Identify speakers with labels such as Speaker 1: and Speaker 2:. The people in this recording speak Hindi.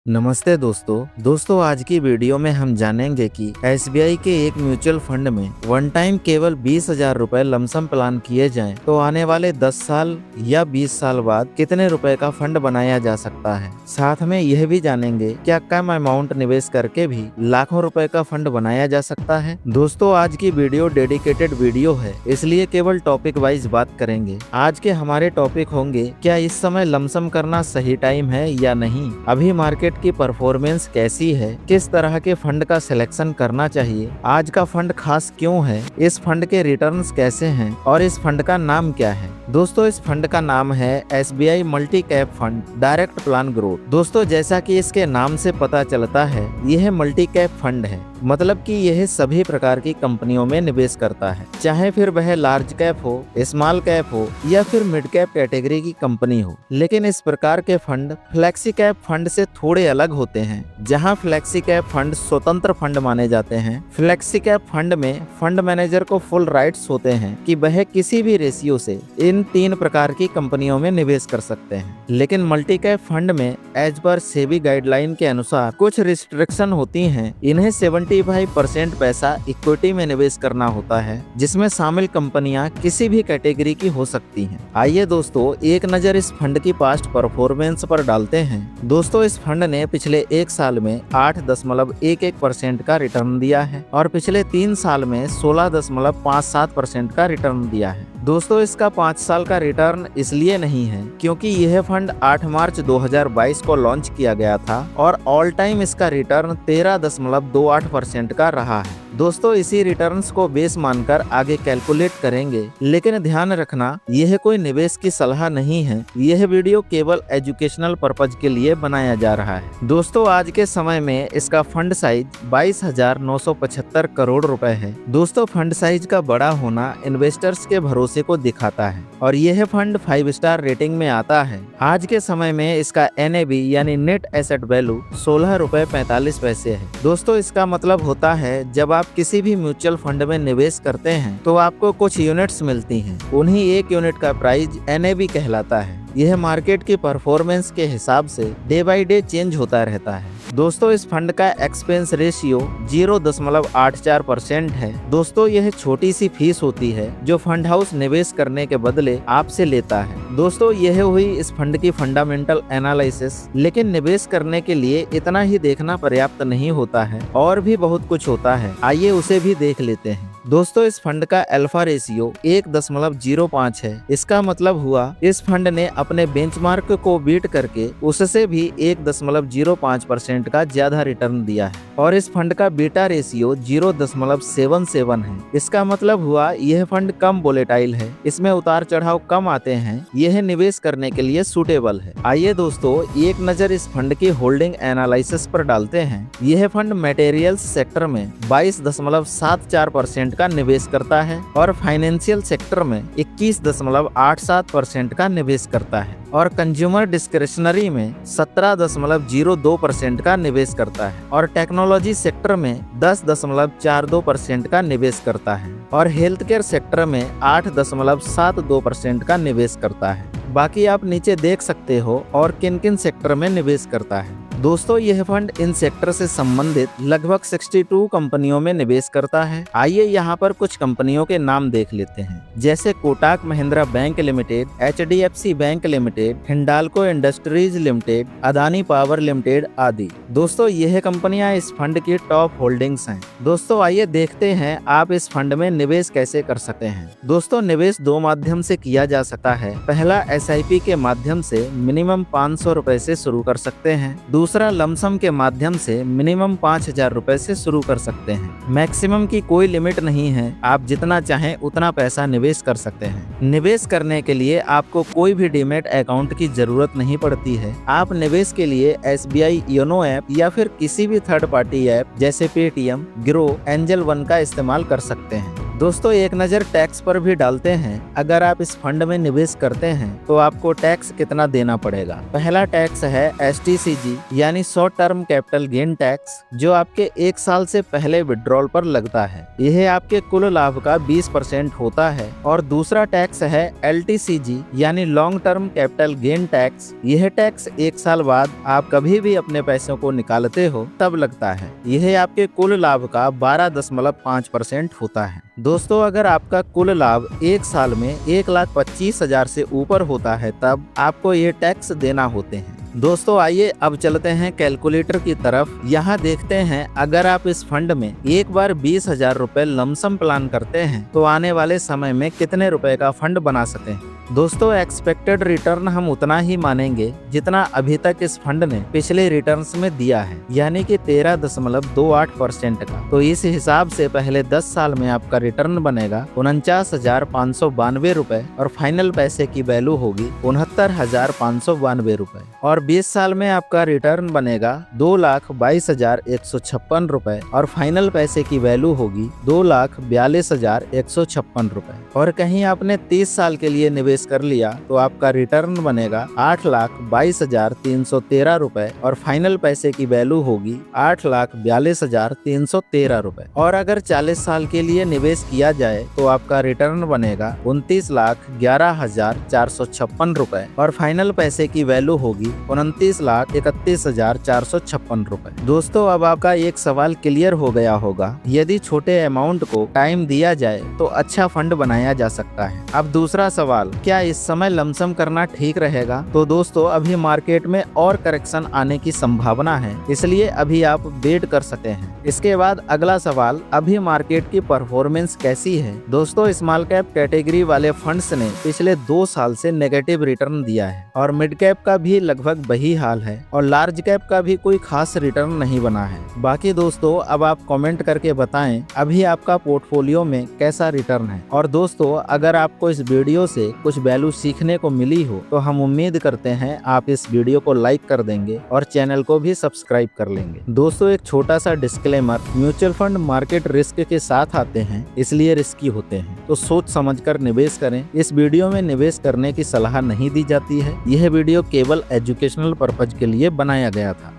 Speaker 1: नमस्ते दोस्तों आज की वीडियो में हम जानेंगे कि एसबीआई के एक म्यूचुअल फंड में वन टाइम केवल 20,000 रुपए लमसम प्लान किए जाएं तो आने वाले 10 साल या 20 साल बाद कितने रुपए का फंड बनाया जा सकता है। साथ में यह भी जानेंगे क्या कम अमाउंट निवेश करके भी लाखों रुपए का फंड बनाया जा सकता है। दोस्तों आज की वीडियो डेडिकेटेड वीडियो है, इसलिए केवल टॉपिक वाइज बात करेंगे। आज के हमारे टॉपिक होंगे क्या इस समय लमसम करना सही टाइम है या नहीं, अभी मार्केट की परफॉर्मेंस कैसी है, किस तरह के फंड का सिलेक्शन करना चाहिए, आज का फंड खास क्यों है, इस फंड के रिटर्न्स कैसे हैं और इस फंड का नाम क्या है। दोस्तों इस फंड का नाम है SBI multi cap fund direct plan growth. दोस्तों जैसा कि इसके नाम से पता चलता है यह मल्टी कैप फंड है, मतलब कि यह सभी प्रकार की कंपनियों में निवेश करता है, चाहे फिर वह लार्ज कैप हो, स्मॉल कैप हो या फिर मिड कैप कैटेगरी की कंपनी हो। लेकिन इस प्रकार के फंड फ्लेक्सी कैप फंड से थोड़े अलग होते हैं। जहां फ्लेक्सी कैप फंड स्वतंत्र फंड माने जाते हैं, फ्लेक्सी कैप फंड में फंड मैनेजर को फुल राइट्स होते हैं कि वह किसी भी रेशियो से इन 3 प्रकार की कंपनियों में निवेश कर सकते हैं। लेकिन मल्टी कैप फंड में एज पर सेबी गाइडलाइन के अनुसार कुछ रिस्ट्रिक्शन होती हैं। इन्हें 75% पैसा इक्विटी में निवेश करना होता है, जिसमें शामिल कंपनियां किसी भी कैटेगरी की हो सकती हैं। आइए दोस्तों एक नजर इस फंड की पास्ट परफॉर्मेंस पर डालते हैं। दोस्तों इस फंड ने पिछले 1 साल में 8.11% का रिटर्न दिया है और पिछले 3 साल में 16.57% का रिटर्न दिया है। दोस्तों इसका 5 साल का रिटर्न इसलिए नहीं है क्योंकि यह फंड 8 मार्च 2022 को लॉन्च किया गया था और ऑल टाइम इसका रिटर्न 13.28% का रहा है। दोस्तों इसी रिटर्न्स को बेस मानकर आगे कैलकुलेट करेंगे, लेकिन ध्यान रखना यह कोई निवेश की सलाह नहीं है, यह वीडियो केवल एजुकेशनल पर्पज के लिए बनाया जा रहा है। दोस्तों आज के समय में इसका फंड साइज 22,975 करोड़ रुपए है। दोस्तों फंड साइज का बड़ा होना इन्वेस्टर्स के भरोसे को दिखाता है और यह फंड 5 स्टार रेटिंग में आता है। आज के समय में इसका NAV यानी नेट एसेट वैल्यू 16 रुपए 45 पैसे है। दोस्तों इसका मतलब होता है जब आप किसी भी म्यूचुअल फंड में निवेश करते हैं तो आपको कुछ यूनिट्स मिलती हैं, उन्हीं एक यूनिट का प्राइस NAV कहलाता है। यह मार्केट की परफॉर्मेंस के हिसाब से डे बाय डे चेंज होता रहता है। दोस्तों इस फंड का एक्सपेंस रेशियो 0.84% है। दोस्तों यह छोटी सी फीस होती है जो फंड हाउस निवेश करने के बदले आपसे लेता है। दोस्तों यह हुई इस फंड की फंडामेंटल एनालिसिस, लेकिन निवेश करने के लिए इतना ही देखना पर्याप्त नहीं होता है, और भी बहुत कुछ होता है। आइए उसे भी देख लेते हैं। दोस्तों इस फंड का अल्फा रेशियो 1.05 है। इसका मतलब हुआ इस फंड ने अपने बेंचमार्क को बीट करके उससे भी 1.05% का ज्यादा रिटर्न दिया है, और इस फंड का बीटा रेशियो 0.77 है। इसका मतलब हुआ यह फंड कम वोलेटाइल है, इसमें उतार चढ़ाव कम आते हैं, यह निवेश करने के लिए सूटेबल है। आइए दोस्तों एक नजर इस फंड की होल्डिंग एनालिसिस पर डालते हैं। यह फंड मटेरियल्स सेक्टर में 22.74% का निवेश करता है और फाइनेंशियल सेक्टर में 21.87% का निवेश करता है और कंज्यूमर डिस्क्रिशनरी में 17.02% का निवेश करता है और टेक्नोलॉजी सेक्टर में 10.42% का निवेश करता है और हेल्थ केयर सेक्टर में 8.72% का निवेश करता है। बाकी आप नीचे देख सकते हो और किन किन सेक्टर में निवेश करता है। दोस्तों यह फंड इन सेक्टर से संबंधित लगभग 62 कंपनियों में निवेश करता है। आइए यहाँ पर कुछ कंपनियों के नाम देख लेते हैं, जैसे Kotak Mahindra bank limited, HDFC bank limited, Hindalco industries limited, Adani power limited आदि। दोस्तों यह कंपनियां इस फंड की टॉप होल्डिंग्स हैं। दोस्तों आइए देखते हैं आप इस फंड में निवेश कैसे कर सकते हैं। दोस्तों निवेश 2 माध्यम से किया जा सकता है। पहला SIP के माध्यम से मिनिमम 500 रुपए से शुरू कर सकते हैं। दूसरा लमसम के माध्यम से मिनिमम 5,000 रुपए से शुरू कर सकते हैं। मैक्सिमम की कोई लिमिट नहीं है, आप जितना चाहें उतना पैसा निवेश कर सकते हैं। निवेश करने के लिए आपको कोई भी डीमैट अकाउंट की जरूरत नहीं पड़ती है। आप निवेश के लिए SBI योनो ऐप या फिर किसी भी थर्ड पार्टी ऐप जैसे पेटीएम, ग्रो, एंजल वन का इस्तेमाल कर सकते हैं। दोस्तों एक नज़र टैक्स पर भी डालते हैं। अगर आप इस फंड में निवेश करते हैं तो आपको टैक्स कितना देना पड़ेगा। पहला टैक्स है STCG यानी short term capital gain tax, जो आपके 1 साल से पहले विड्रॉल पर लगता है। यह आपके कुल लाभ का 20% होता है। और दूसरा टैक्स है LTCG यानी long term capital gain tax. यह टैक्स 1 साल बाद आप कभी भी अपने पैसों को निकालते हो तब लगता है। यह आपके कुल लाभ का 12.5% होता है। दोस्तों अगर आपका कुल लाभ 1 साल में 1,25,000 से ऊपर होता है तब आपको ये टैक्स देना होते हैं। दोस्तों आइए अब चलते हैं कैलकुलेटर की तरफ। यहाँ देखते हैं अगर आप इस फंड में एक बार 20,000 रुपए लमसम प्लान करते हैं तो आने वाले समय में कितने रुपए का फंड बना सकते हैं। दोस्तों एक्सपेक्टेड रिटर्न हम उतना ही मानेंगे जितना अभी तक इस फंड ने पिछले रिटर्न्स में दिया है, यानी कि 13.28% का। तो इस हिसाब से पहले 10 साल में आपका रिटर्न बनेगा 49,592 रुपए और फाइनल पैसे की वैल्यू होगी 69,592 रुपए। और 20 साल में आपका रिटर्न बनेगा 2,22,156 रुपए और फाइनल पैसे की वैल्यू होगी 2,42,156 रुपए। और कहीं आपने 30 साल के लिए निवेश कर लिया तो आपका रिटर्न बनेगा 8,22,313 रुपए और फाइनल पैसे की वैल्यू होगी 8,42,313 रुपए। और अगर 40 साल के लिए निवेश किया जाए तो आपका रिटर्न बनेगा 29,11,456 रुपए और फाइनल पैसे की वैल्यू होगी 29,31,456 रुपए। दोस्तों अब आपका एक सवाल क्लियर हो गया होगा, यदि छोटे अमाउंट को टाइम दिया जाए तो अच्छा फंड बनाया जा सकता है। अब दूसरा सवाल, क्या इस समय लमसम करना ठीक रहेगा? तो दोस्तों अभी मार्केट में और करेक्शन आने की संभावना है, इसलिए अभी आप वेट कर सकते हैं। इसके बाद अगला सवाल, अभी मार्केट की परफॉर्मेंस कैसी है? दोस्तों स्मॉल कैप कैटेगरी वाले फंड्स ने पिछले 2 साल से नेगेटिव रिटर्न दिया है और मिड कैप का भी लगभग वही हाल है और लार्ज कैप का भी कोई खास रिटर्न नहीं बना है। बाकी दोस्तों अब आप कमेंट करके बताएं अभी आपका पोर्टफोलियो में कैसा रिटर्न है। और दोस्तों अगर आपको इस वीडियो से कुछ वैल्यू सीखने को मिली हो तो हम उम्मीद करते हैं आप इस वीडियो को लाइक कर देंगे और चैनल को भी सब्सक्राइब कर लेंगे। दोस्तों एक छोटा सा disclaimer, mutual fund market risk के साथ आते हैं, इसलिए रिस्की होते हैं, तो सोच समझकर निवेश करें। इस वीडियो में निवेश करने की सलाह नहीं दी जाती है। यह वीडियो केवल एजुकेशनल पर्पज के लिए बनाया गया था।